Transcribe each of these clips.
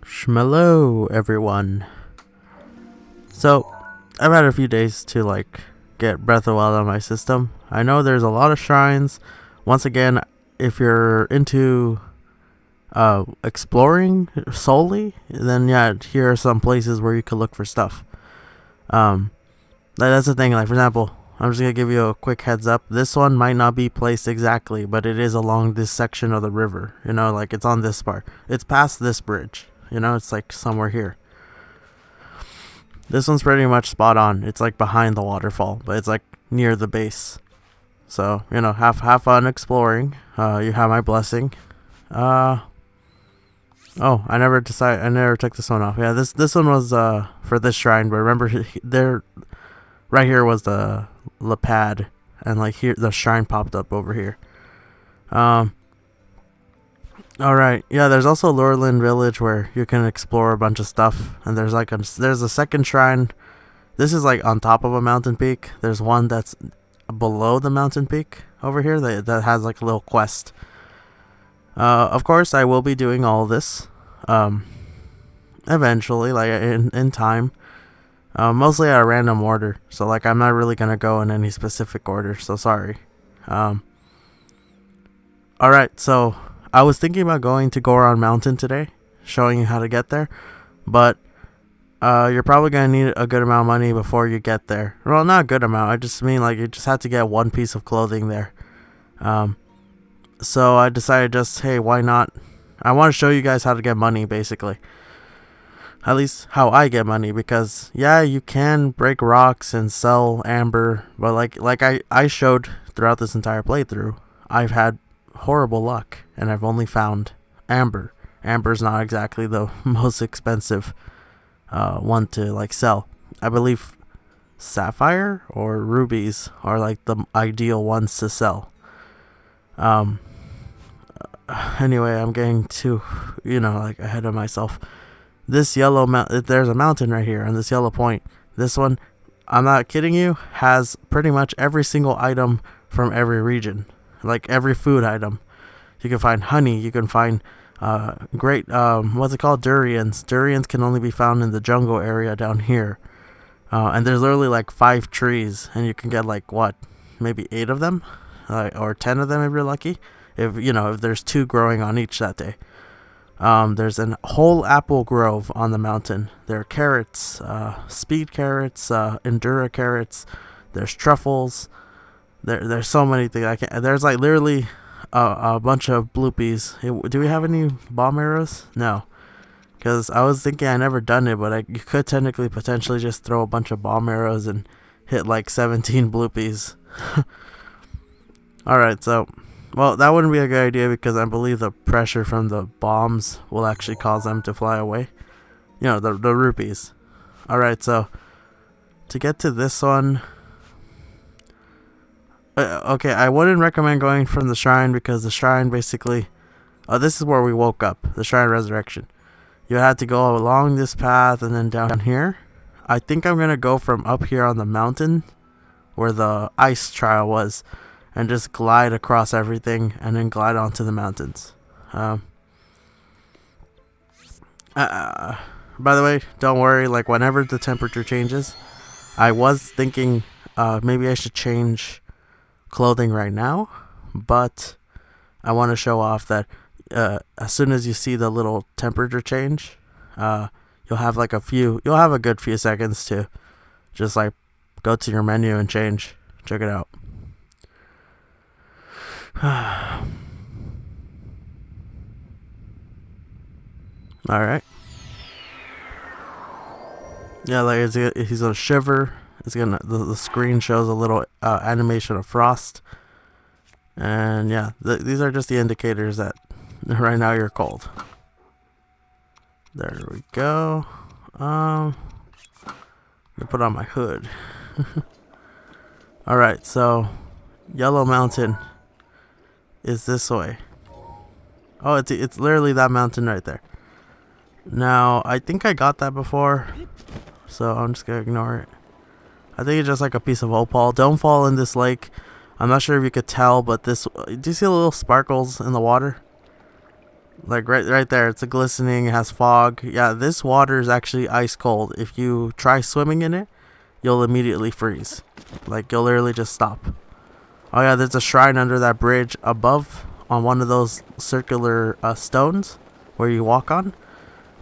Shmello, everyone. So, I've had a few days to get Breath of the Wild on my system. I know there's a lot of shrines. Once again, if you're into exploring solely, then yeah, here are some places where you could look for stuff. That's the thing. Like, for example, I'm just gonna give you a quick heads up. This one might not be placed exactly, but it is along this section of the river. Like it's on this part. It's past this bridge. It's like somewhere here. This one's pretty much spot on. It's like behind the waterfall, but it's like near the base. So, have fun exploring. You have my blessing. Oh, I never took this one off. Yeah, this one was for this shrine, but remember there right here was the lapad, and like here the shrine popped up over here. Alright, yeah, there's also Lurelin Village where you can explore a bunch of stuff, and there's a second shrine. This is like on top of a mountain peak. There's one that's below the mountain peak over here that has like a little quest. Of course, I will be doing all this eventually, like in time. Mostly at a random order, so like I'm not really gonna go in any specific order, so sorry. Alright, so I was thinking about going to Goron Mountain today, showing you how to get there, but you're probably going to need a good amount of money before you get there. Well, not a good amount, I just mean like you just have to get one piece of clothing there. So I decided hey, why not? I want to show you guys how to get money, basically. At least how I get money, because yeah, you can break rocks and sell amber, but like I showed throughout this entire playthrough, I've had horrible luck, and I've only found amber. Amber's not exactly the most expensive one to like sell. I believe sapphire or rubies are like the ideal ones to sell. Anyway, I'm getting too ahead of myself. This yellow there's a mountain right here on this yellow point. This one, I'm not kidding you, has pretty much every single item from every region. Like every food item. You can find honey, you can find great what's it called, durians. Durians can only be found in the jungle area down here. And there's literally like 5 trees, and you can get like maybe 8 of them, or 10 of them if you're lucky. If there's 2 growing on each that day. There's a whole apple grove on the mountain. There are carrots, speed carrots, endura carrots. There's truffles. There's so many things. There's like literally a bunch of bloopies. Do we have any bomb arrows? No, because I was thinking I never done it, but you could technically potentially just throw a bunch of bomb arrows and hit like 17 bloopies. All right, so. Well, that wouldn't be a good idea because I believe the pressure from the bombs will actually cause them to fly away. The rupees. Alright, so to get to this one... okay, I wouldn't recommend going from the shrine because the shrine basically... this is where we woke up, the Shrine of Resurrection. You had to go along this path and then down here. I think I'm going to go from up here on the mountain where the ice trial was, and just glide across everything and then glide onto the mountains. By the way, don't worry, like whenever the temperature changes, I was thinking maybe I should change clothing right now, but I want to show off that as soon as you see the little temperature change, you'll have a good few seconds to just like go to your menu and change. Check it out. Alright. Yeah, like he's gonna shiver. The screen shows a little animation of frost. And yeah, these are just the indicators that right now you're cold. There we go. I'm gonna put on my hood. Alright, so Yellow Mountain is this way. Oh, it's literally that mountain right there. Now, I think I got that before, so I'm just gonna ignore it. I think it's just like a piece of opal. Don't fall in this lake. I'm not sure if you could tell, but do you see the little sparkles in the water? Like right there, it's a glistening, it has fog. Yeah, this water is actually ice cold. If you try swimming in it, you'll immediately freeze. Like, you'll literally just stop. Oh yeah, there's a shrine under that bridge above on one of those circular stones where you walk on.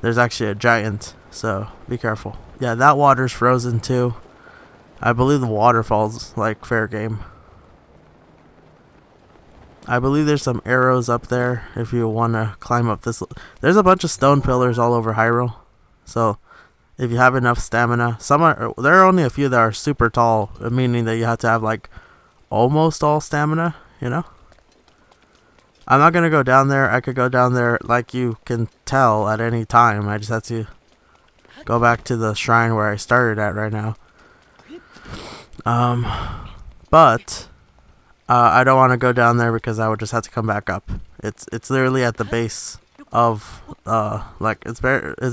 There's actually a giant, so be careful. Yeah, that water's frozen too. I believe the waterfall's like fair game. I believe there's some arrows up there if you want to climb up this. There's a bunch of stone pillars all over Hyrule. So if you have enough stamina, there are only a few that are super tall, meaning that you have to have like almost all stamina, you know? I'm not going to go down there. I could go down there like you can tell at any time. I just have to go back to the shrine where I started at right now. But I don't want to go down there because I would just have to come back up. It's literally at the base of like it's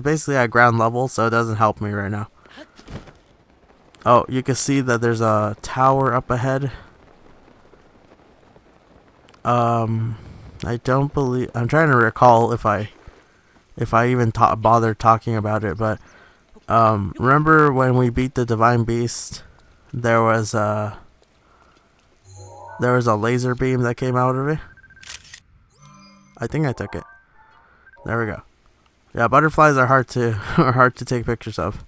basically at ground level, so it doesn't help me right now. Oh, you can see that there's a tower up ahead. I don't believe, I'm trying to recall if I even bothered talking about it, but remember when we beat the Divine Beast, there was a laser beam that came out of it. I think I took it. There we go. Yeah, butterflies are hard to take pictures of.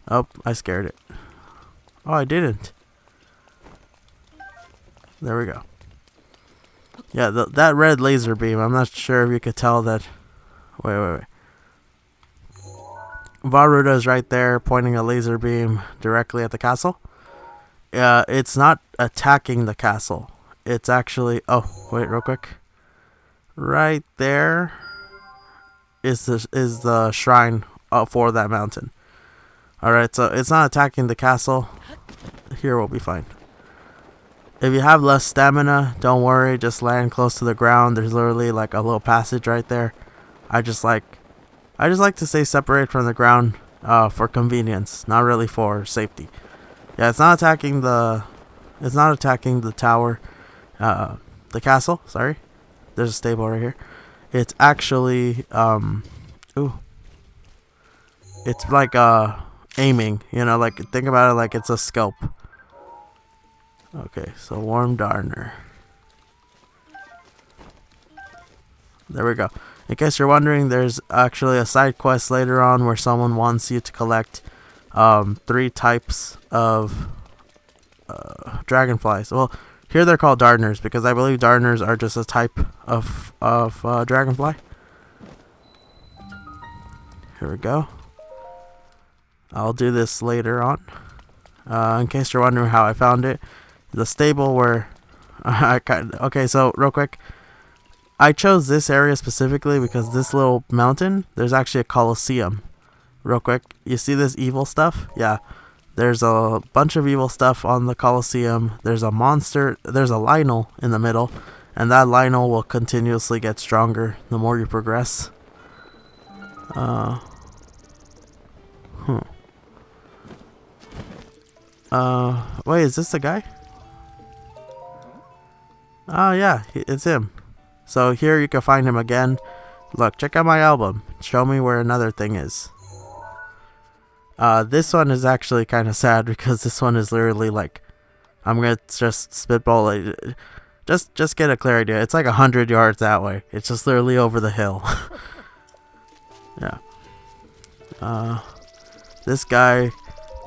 Oh, I scared it. Oh, I didn't. There we go. Yeah, that red laser beam, I'm not sure if you could tell that. Wait. Varuda is right there pointing a laser beam directly at the castle. It's not attacking the castle. It's actually... Oh, wait, real quick. Right there is the shrine for that mountain. Alright, so it's not attacking the castle. Here we'll be fine. If you have less stamina, don't worry, just land close to the ground. There's literally like a little passage right there. I just like to stay separated from the ground for convenience, not really for safety. Yeah, it's not attacking the tower, the castle, sorry. There's a stable right here. It's actually it's like aiming, you know, like think about it like it's a scope. Okay, so Warm Darner. There we go. In case you're wondering, there's actually a side quest later on where someone wants you to collect 3 types of dragonflies. Well, here they're called Darners because I believe Darners are just a type of dragonfly. Here we go. I'll do this later on. In case you're wondering how I found it. The stable where okay, so real quick, I chose this area specifically because this little mountain, there's actually a Colosseum. Real quick, you see this evil stuff? Yeah, there's a bunch of evil stuff on the Colosseum. There's a monster, there's a Lionel in the middle, and that Lionel will continuously get stronger the more you progress. Wait, is this the guy? Oh yeah, it's him. So here you can find him again. Look, check out my album. Show me where another thing is. This one is actually kind of sad because this one is literally like, I'm gonna just spitball it. Just get a clear idea. It's like 100 yards that way. It's just literally over the hill. Yeah. This guy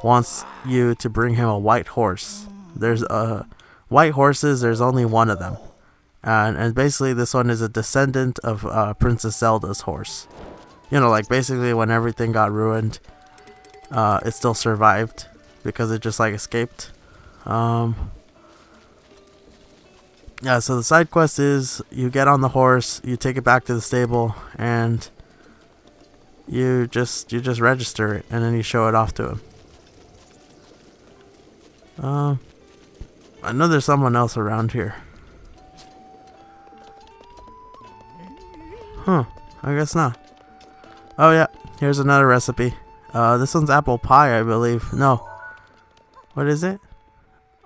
wants you to bring him a white horse. There's white horses, there's only one of them. And basically this one is a descendant of Princess Zelda's horse. You know, like basically when everything got ruined, it still survived because it just like escaped. Yeah, so the side quest is you get on the horse, you take it back to the stable, and you just register it, and then you show it off to him. I know there's someone else around here. Huh, I guess not. Oh yeah, here's another recipe. This one's apple pie, I believe. No. What is it?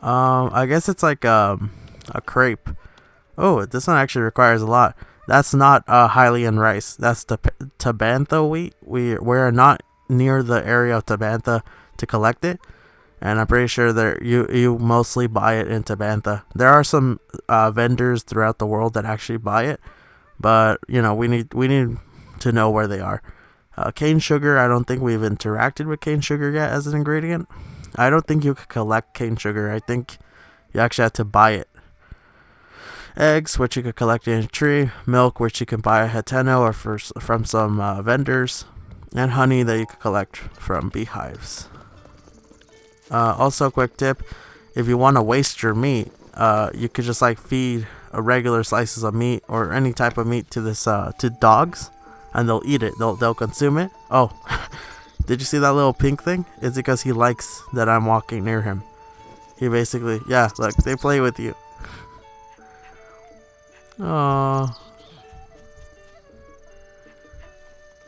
I guess it's like a crepe. Oh, this one actually requires a lot. That's not Hylian rice. That's the Tabantha wheat. We're not near the area of Tabantha to collect it, and I'm pretty sure that you mostly buy it in Tabantha. There are some vendors throughout the world that actually buy it, but we need to know where they are. Cane sugar, I don't think we've interacted with cane sugar yet as an ingredient. I don't think you could collect cane sugar. I think you actually have to buy it. Eggs, which you could collect in a tree. Milk, which you can buy at Hateno or from some vendors. And honey that you could collect from beehives. Also, quick tip, if you want to waste your meat, you could just feed regular slices of meat or any type of meat to to dogs, and they'll eat it. They'll consume it. Oh, did you see that little pink thing? It's because he likes that I'm walking near him. He basically, yeah, look, they play with you. Oh.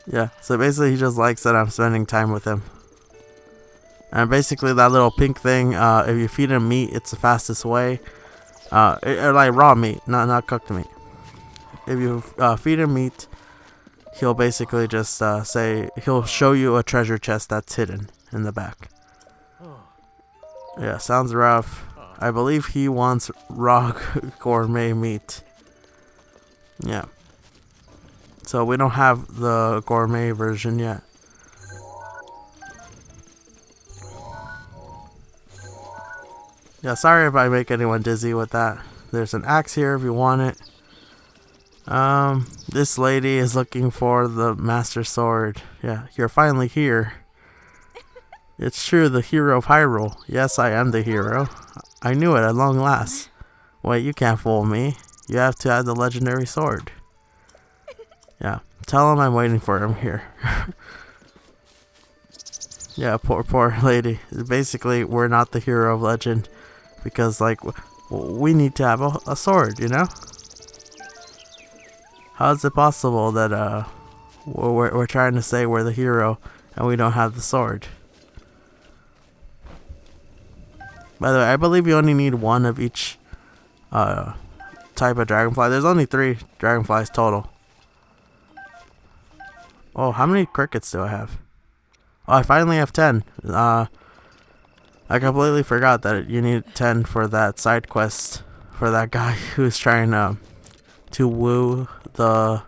Yeah, so basically he just likes that I'm spending time with him. And basically that little pink thing, if you feed him meat, it's the fastest way. Like raw meat, not cooked meat. If you feed him meat, he'll basically just he'll show you a treasure chest that's hidden in the back. Yeah, sounds rough. I believe he wants raw gourmet meat. Yeah. So we don't have the gourmet version yet. Yeah, sorry if I make anyone dizzy with that. There's an axe here if you want it. This lady is looking for the master sword. Yeah, you're finally here. It's true, the hero of Hyrule. Yes, I am the hero. I knew it at long last. Wait, you can't fool me. You have to have the legendary sword. Yeah, tell him I'm waiting for him here. Yeah, poor lady. Basically, we're not the hero of legend because, we need to have a sword, How is it possible that we're trying to say we're the hero and we don't have the sword? By the way, I believe you only need one of each type of dragonfly. There's only 3 dragonflies total. Oh, how many crickets do I have? Oh, I finally have 10. I completely forgot that you need 10 for that side quest for that guy who's trying to woo the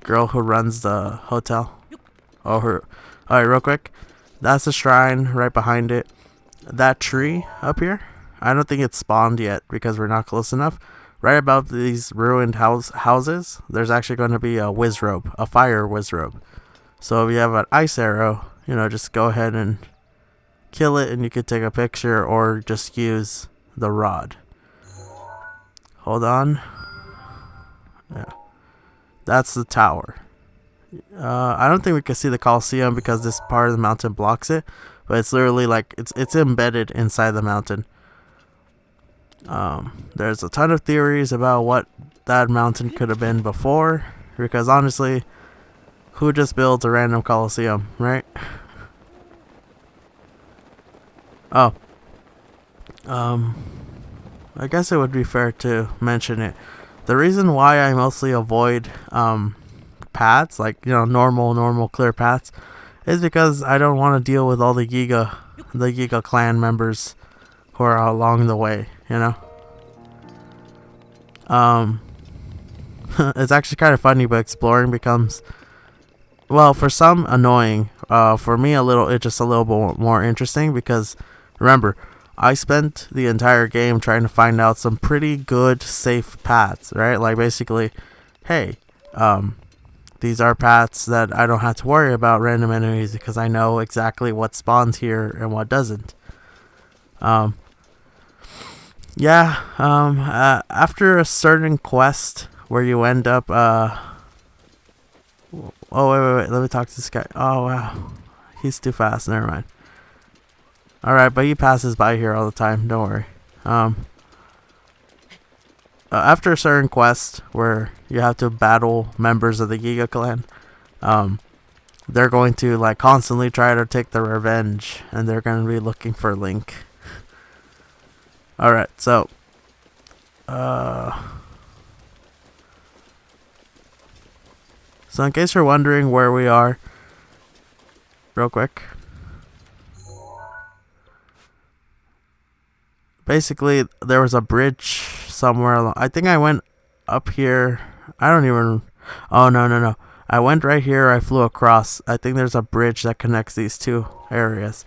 girl who runs the hotel. Alright, real quick. That's a shrine right behind it. That tree up here, I don't think it's spawned yet because we're not close enough. Right above these ruined houses, there's actually going to be a wizrobe, a fire wizrobe. So if you have an ice arrow, just go ahead and kill it and you could take a picture or just use the rod. Hold on. Yeah. That's the tower. I don't think we can see the Colosseum because this part of the mountain blocks it. But it's literally it's embedded inside the mountain. There's a ton of theories about what that mountain could have been before. Because honestly, who just builds a random Colosseum, right? Oh. I guess it would be fair to mention it. The reason why I mostly avoid paths, normal clear paths, is because I don't want to deal with all the Giga clan members who are along the way, It's actually kind of funny, but exploring becomes, well, for some annoying. For me, it's just a little bit more interesting because, remember, I spent the entire game trying to find out some pretty good safe paths, right? Basically, hey, these are paths that I don't have to worry about random enemies because I know exactly what spawns here and what doesn't. After a certain quest where you end up, wait, let me talk to this guy. Oh, wow. He's too fast, never mind. Alright, but he passes by here all the time, don't worry. After a certain quest where you have to battle members of the Giga clan, they're going to constantly try to take their revenge, and they're going to be looking for Link. Alright, so So in case you're wondering where we are, real quick. Basically, there was a bridge somewhere along. I think I went up here. I don't even. Oh, no. I went right here. I flew across. I think there's a bridge that connects these two areas.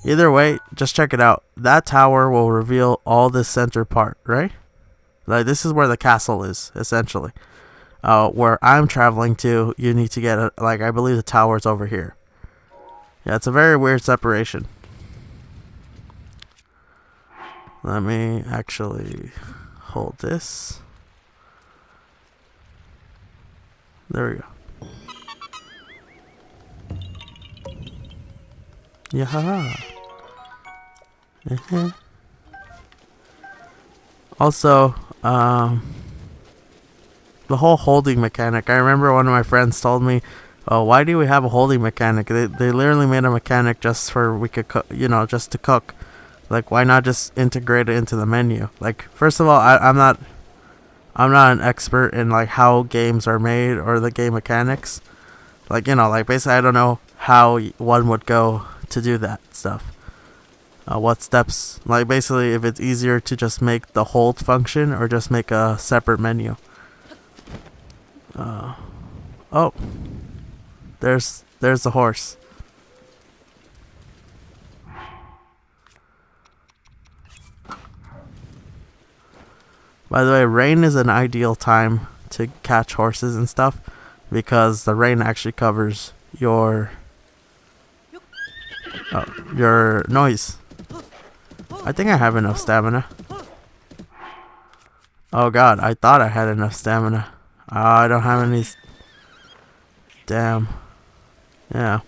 Either way, just check it out. That tower will reveal all this center part, right? Like, this is where the castle is, essentially. Where I'm traveling to, you need to get, I believe the tower's over here. Yeah, it's a very weird separation. Let me actually hold this. There we go. Yeah. Also, the whole holding mechanic. I remember one of my friends told me, "Oh, why do we have a holding mechanic? They literally made a mechanic just for we could cook, just to cook. Like, why not just integrate it into the menu? Like, first of all, I'm not an expert in like how games are made or the game mechanics. Like, basically I don't know how one would go to do that stuff. What steps, like basically if it's easier to just make the hold function or just make a separate menu. Oh, there's the horse. By the way, rain is an ideal time to catch horses and stuff because the rain actually covers your noise. I think I have enough stamina. Oh god, I thought I had enough stamina. I don't have any. Damn. Yeah.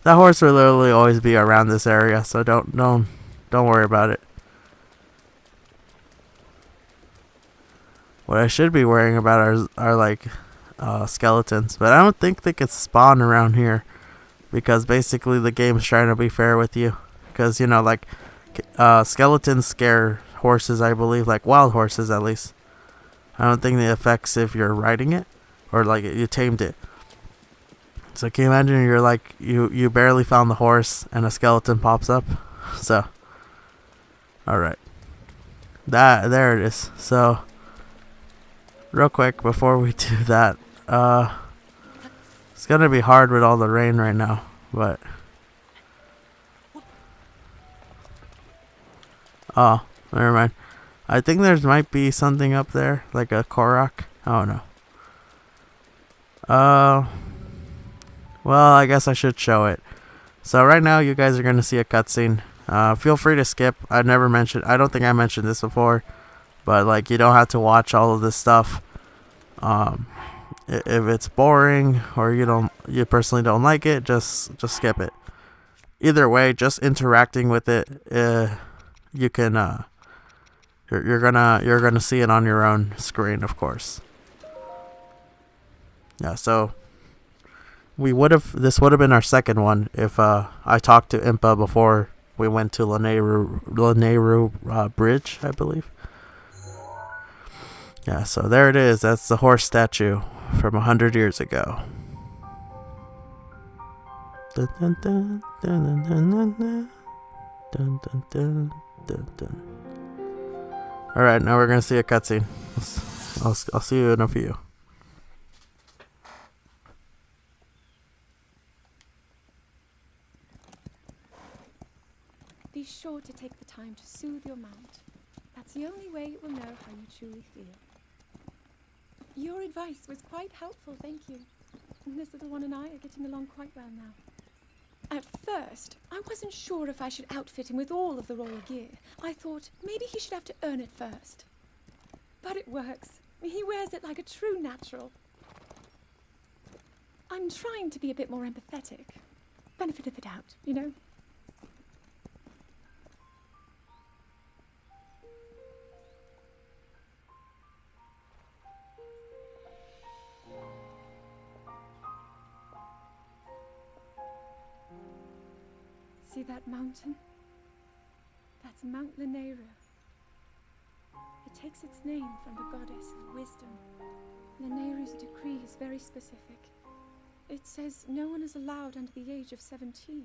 That horse will literally always be around this area, so don't worry about it. What I should be worrying about are like skeletons, but I don't think they could spawn around here because basically the game's trying to be fair with you. Because skeletons scare horses, I believe, like wild horses at least. I don't think it affects if you're riding it or like you tamed it. So can you imagine you're like you barely found the horse and a skeleton pops up? So, all right, there it is. So, real quick before we do that, it's gonna be hard with all the rain right now, but oh, never mind. I think there's might be something up there, like a Korok. Oh no. Well, I guess I should show it. So right now, you guys are gonna see a cutscene. Feel free to skip. I don't think I mentioned this before, but like you don't have to watch all of this stuff. If it's boring or you personally don't like it, just skip it. Either way, just interacting with it, you can you're gonna see it on your own screen, of course. Yeah, so this would have been our second one if I talked to Impa before we went to Lanayru Bridge, I believe. Yeah, so there it is. That's the horse statue from 100 years ago. Dun, dun, dun, dun, dun, dun, dun, dun, dun, dun, dun, dun. All right, now we're gonna see a cutscene. I'll see you in a few. Be sure to take the time to soothe your mount. That's the only way it will know how you truly feel. Your advice was quite helpful, thank you. This little one and I are getting along quite well now. At first, I wasn't sure if I should outfit him with all of the royal gear. I thought maybe he should have to earn it first. But it works. He wears it like a true natural. I'm trying to be a bit more empathetic. Benefit of the doubt, you know? See that mountain? That's Mount Lanayru. It takes its name from the goddess of wisdom. Lanayru's decree is very specific. it says no one is allowed under the age of 17.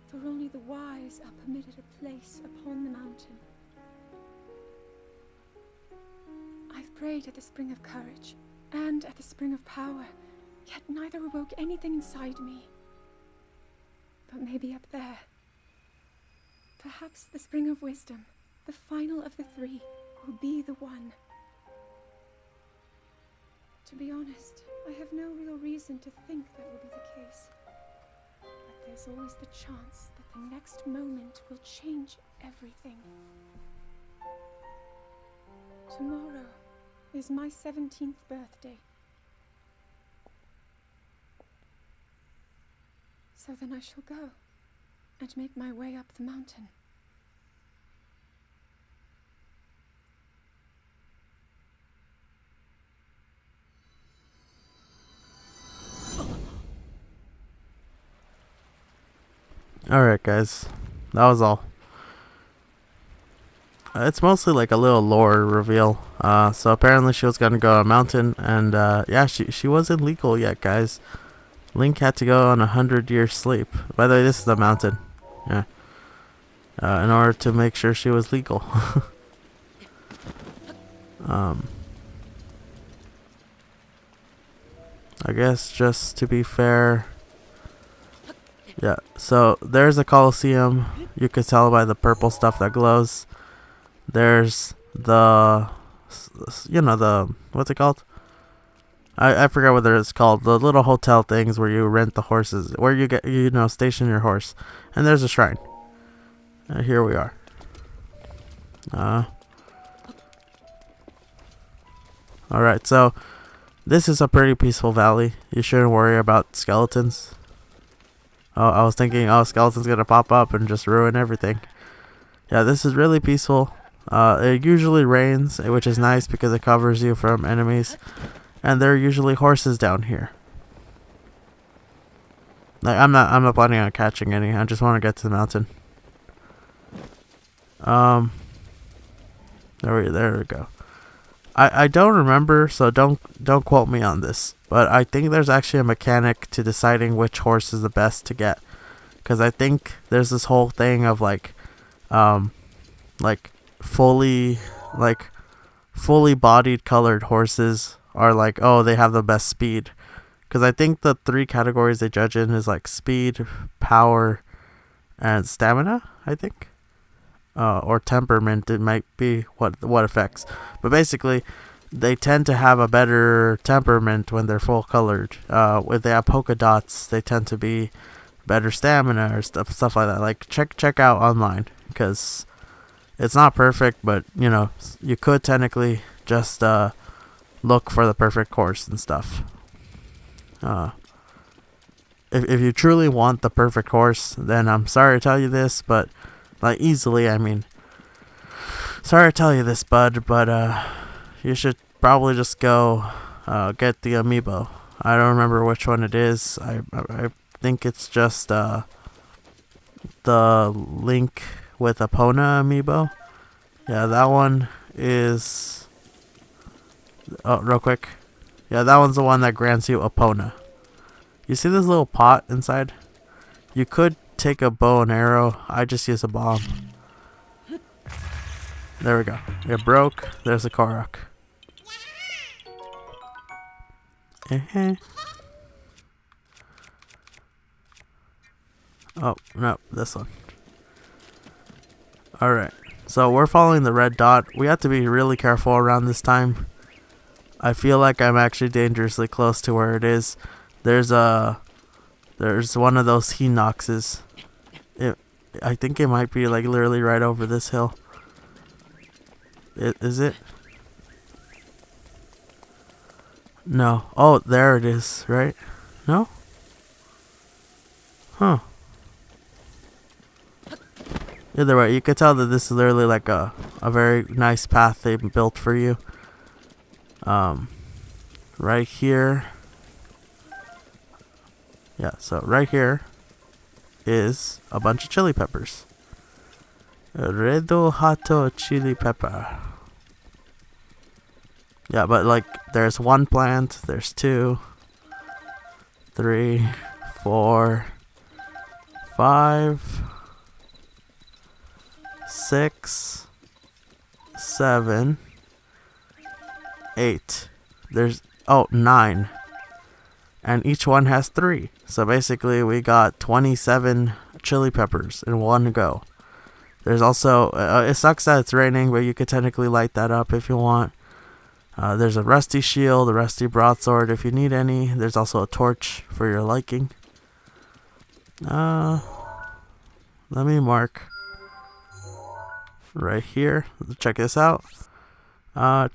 For only the wise are permitted a place upon the mountain. I've prayed at the spring of courage and at the spring of power, yet neither awoke anything inside me. But maybe up there. Perhaps the spring of wisdom, the final of the three, will be the one. To be honest, I have no real reason to think that will be the case. But there's always the chance that the next moment will change everything. Tomorrow is my 17th birthday. So then I shall go and make my way up the mountain. Alright, guys. That was all. It's mostly like a little lore reveal. So apparently she was gonna go on a mountain, and yeah, she wasn't legal yet, guys. Link had to go on 100-year sleep. By the way, this is the mountain. Yeah. In order to make sure she was legal. I guess just to be fair. Yeah, so there's a Colosseum. You can tell by the purple stuff that glows. There's the, what's it called? I forgot what it's called. The little hotel things where you rent the horses, where you get, station your horse. And there's a shrine. Here we are. Alright, so this is a pretty peaceful valley. You shouldn't worry about skeletons. Oh, I was thinking, skeleton's gonna pop up and just ruin everything. Yeah, this is really peaceful. It usually rains, which is nice because it covers you from enemies. And there are usually horses down here. Like, I'm not planning on catching any. I just want to get to the mountain. There we go. I don't remember, so don't quote me on this. But I think there's actually a mechanic to deciding which horse is the best to get. Because I think there's this whole thing of like fully bodied colored horses are like, oh, they have the best speed. Because I think the 3 categories they judge in is like speed, power, and stamina, I think. Or temperament, it might be what affects. But basically, they tend to have a better temperament when they're full colored. If they have polka dots, they tend to be better stamina or stuff like that. Like check out online, because it's not perfect, but you could technically just look for the perfect course and stuff. If you truly want the perfect course, then I'm sorry to tell you this, but easily, sorry to tell you this, bud, but you should probably just go get the amiibo. I don't remember which one it is. I think it's just the Link with Epona amiibo. Yeah, that one is... Oh, real quick. Yeah, that one's the one that grants you Epona. You see this little pot inside? You could take a bow and arrow. I just use a bomb. There we go. It broke. There's a Korok. Oh, no, this one. Alright, so we're following the red dot. We have to be really careful around this time. I feel like I'm actually dangerously close to where it is. There's one of those Hinoxes. I think it might be like literally right over this hill. Is it? No. Oh, there it is, right? No? Huh. Either way, you could tell that this is literally like a very nice path they built for you. Right here. Yeah, so right here is a bunch of chili peppers. Redo Hato chili pepper. Yeah, but like there's one plant, there's 2, 3, 4, 5, 6, 7, 8. There's 9. And each one has 3. So basically we got 27 chili peppers in one go. There's also, it sucks that it's raining, but you could technically light that up if you want. There's a rusty shield, a rusty broadsword if you need any. There's also a torch for your liking. Let me mark right here. Check this out.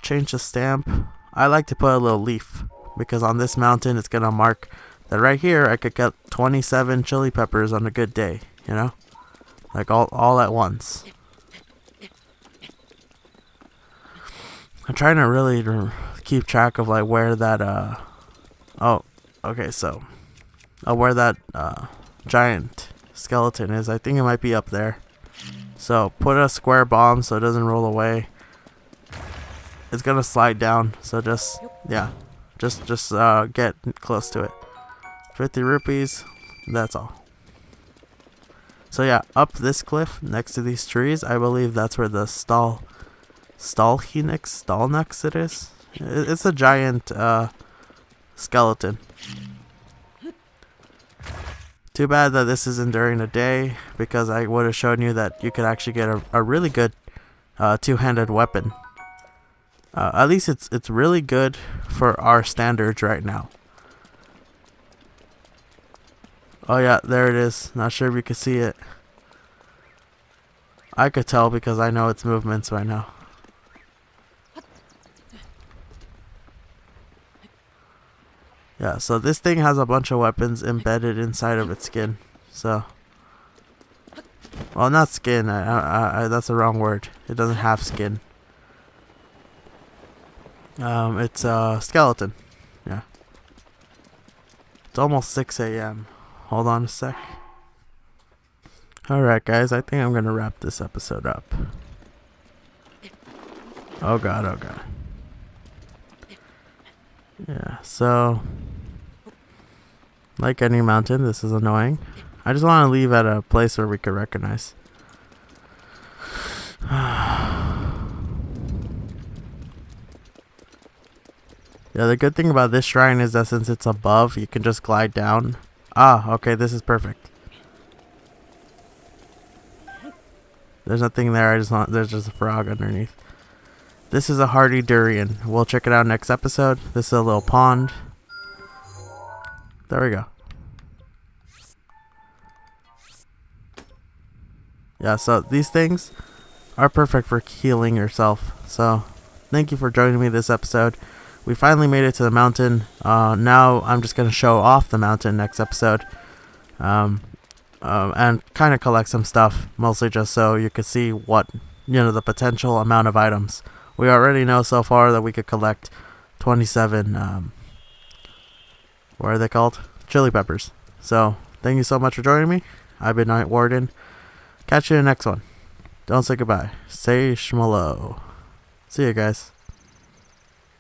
Change the stamp. I like to put a little leaf because on this mountain it's gonna mark that right here I could get 27 chili peppers on a good day, you know? Like all at once. I'm trying to really keep track of like where that where that giant skeleton is. I think it might be up there. So put a square bomb so it doesn't roll away. It's gonna slide down, so just get close to it. 50 rupees, that's all. So yeah, up this cliff next to these trees, I believe that's where the Stallnix it is. It's a giant skeleton. Too bad that this isn't during the day, because I would have shown you that you could actually get a really good two-handed weapon. At least it's really good for our standards right now. Oh yeah, there it is. Not sure if you can see it. I could tell because I know its movements right now. Yeah, so this thing has a bunch of weapons embedded inside of its skin. So, well, not skin. That's the wrong word. It doesn't have skin. It's a skeleton. Yeah. It's almost 6 a.m. Hold on a sec. Alright guys, I think I'm gonna wrap this episode up. Oh god, oh god. Yeah, so like any mountain, this is annoying. I just want to leave at a place where we could recognize. Yeah, the good thing about this shrine is that since it's above, you can just glide down. Ah, okay, this is perfect. There's nothing there, there's just a frog underneath. This is a hardy durian. We'll check it out next episode. This is a little pond. There we go. Yeah, so these things are perfect for healing yourself. So, thank you for joining me this episode. We finally made it to the mountain. Now I'm just going to show off the mountain next episode. And kind of collect some stuff. Mostly just so you could see what, the potential amount of items. We already know so far that we could collect 27, what are they called? Chili peppers. So, thank you so much for joining me. I've been Night Warden. Catch you in the next one. Don't say goodbye. Say shmalo. See you guys.